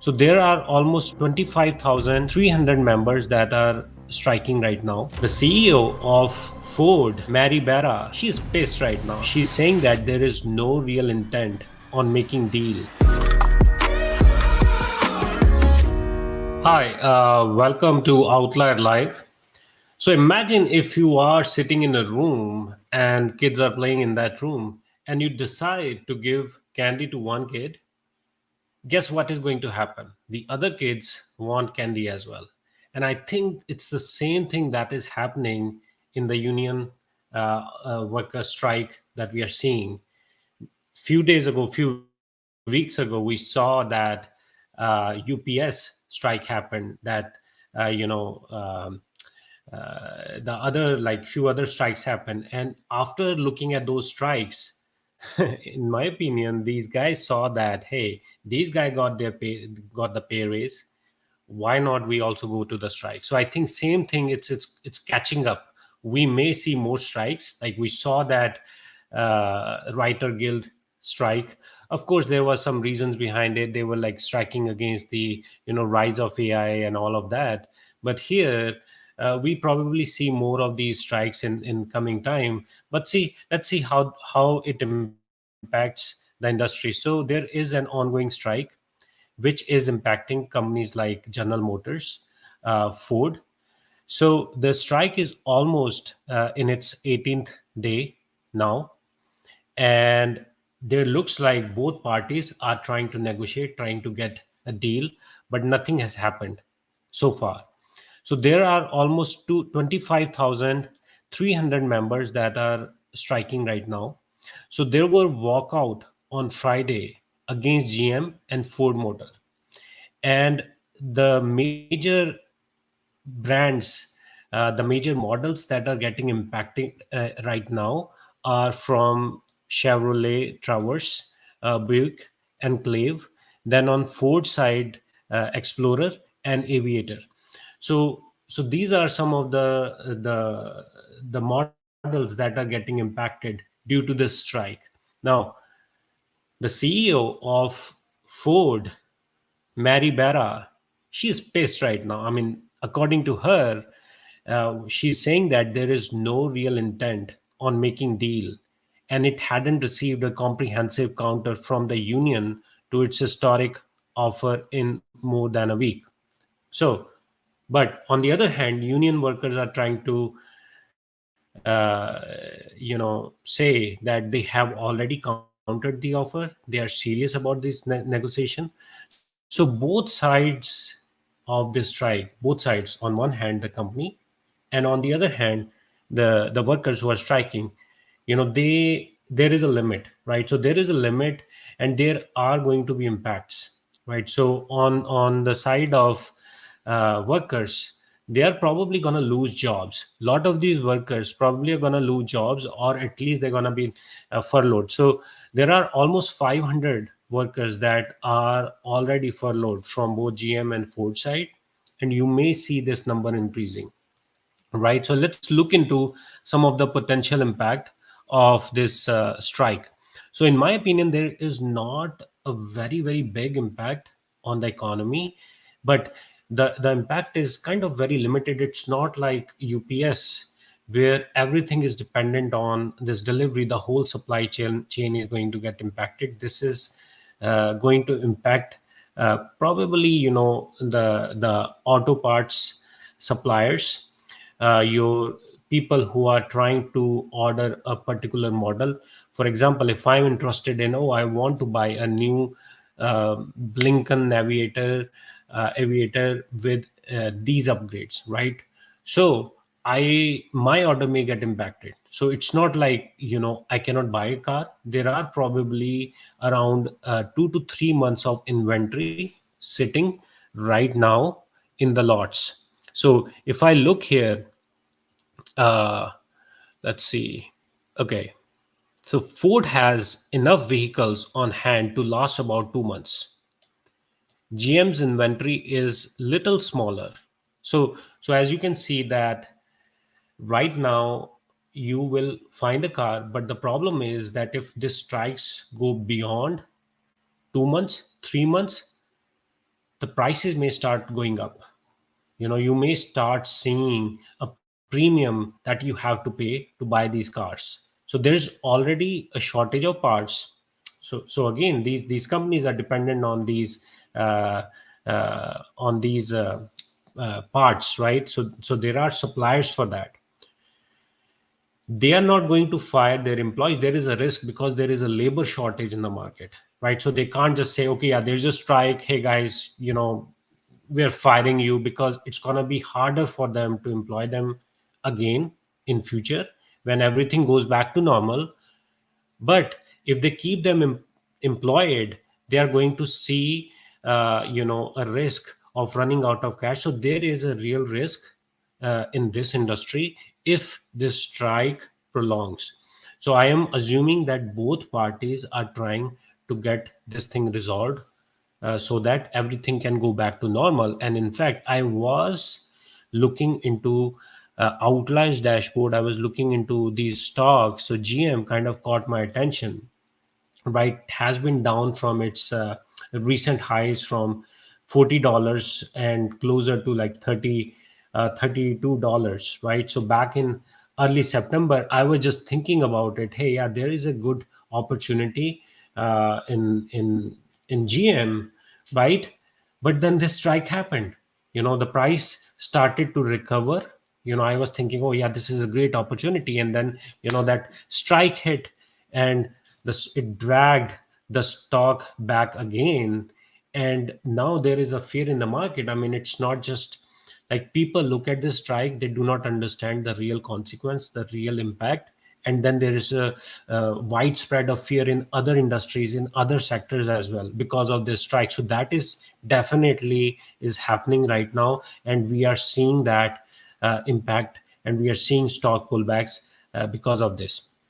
So there are almost 25,300 members that are striking right now. The CEO of Ford, Mary Barra, she's pissed right now. She's saying that there is no real intent on making deal. Hi, welcome to Outlier Live. So imagine if you are sitting in a room and kids are playing in that room and you decide to give candy to one kid. Guess what is going to happen? The other kids want candy as well. And I think it's the same thing that is happening in the union worker strike that we are seeing. Few weeks ago, we saw that UPS strike happened. That uh, you know um, the other like few other strikes happened, and after looking at those strikes, in my opinion, these guys saw that, hey, these guys got the pay raise. Why not we also go to the strike? So I think same thing, it's catching up. We may see more strikes, like we saw that writer guild strike. Of course, there was some reasons behind it. They were like striking against the rise of AI and all of that. But here, we probably see more of these strikes in coming time. But see, let's see how it impacts the industry. So there is an ongoing strike which is impacting companies like General Motors, Ford. So the strike is almost in its 18th day now, and there looks like both parties are trying to negotiate, trying to get a deal, but nothing has happened so far. So there are almost 25,300 members that are striking right now. So there were walkout on Friday against GM and Ford Motor, and the major brands, the major models that are getting impacted right now are from Chevrolet Traverse, Buick, and Clave. Then on Ford side, Explorer and Aviator. So these are some of the models that are getting impacted due to this strike. Now, the CEO of Ford, Mary Barra, she's pissed right now. I mean, according to her, she's saying that there is no real intent on making deal, and it hadn't received a comprehensive counter from the union to its historic offer in more than a week. So, but on the other hand, union workers are trying to, say that they have already countered the offer. They are serious about this negotiation. So both sides of this strike, both sides, on one hand the company, and on the other hand the workers who are striking, there is a limit, right? So there is a limit, and there are going to be impacts, right? So on the side of workers, they are probably going to lose jobs. A lot of these workers probably are going to lose jobs, or at least they're going to be furloughed. So there are almost 500 workers that are already furloughed from both GM and Ford side, and you may see this number increasing, right? So let's look into some of the potential impact of this strike. So in my opinion, there is not a very big impact on the economy, but the impact is kind of very limited. It's not like UPS, where everything is dependent on this delivery. The whole supply chain is going to get impacted. This is going to impact probably the auto parts suppliers, your people who are trying to order a particular model. For example, if I'm interested in, oh, I want to buy a new Blinken aviator with these upgrades, right? So I my order may get impacted. So it's not like I cannot buy a car. There are probably around 2 to 3 months of inventory sitting right now in the lots. So if I look here, uh, let's see. Okay, so Ford has enough vehicles on hand to last about 2 months. GM's inventory is little smaller. So as you can see that right now you will find a car, but the problem is that if this strikes go beyond 2 months, 3 months, the prices may start going up. You may start seeing a premium that you have to pay to buy these cars. So there's already a shortage of parts. So again, these companies are dependent uh, on these parts, right? So there are suppliers for that. They are not going to fire their employees. There is a risk because there is a labor shortage in the market, right? So they can't just say, okay, yeah, there's a strike, hey guys, we're firing you, because it's going to be harder for them to employ them again in future when everything goes back to normal. But if they keep them employed, they are going to see a risk of running out of cash. So there is a real risk in this industry if this strike prolongs. So I am assuming that both parties are trying to get this thing resolved, so that everything can go back to normal. And in fact, I was looking into Outliers dashboard. I was looking into these stocks. So GM kind of caught my attention, right? Has been down from its recent highs from $40 and closer to like $32, right? So back in early September, I was just thinking about it. Hey, yeah, there is a good opportunity in GM, right? But then this strike happened. The price started to recover. I was thinking, oh yeah, this is a great opportunity, and then that strike hit, and it dragged the stock back again. And now there is a fear in the market. I mean, it's not just like people look at the strike, they do not understand the real consequence, the real impact. And then there is a widespread of fear in other industries, in other sectors as well, because of this strike. So that is definitely is happening right now, and we are seeing that impact, and we are seeing stock pullbacks because of this.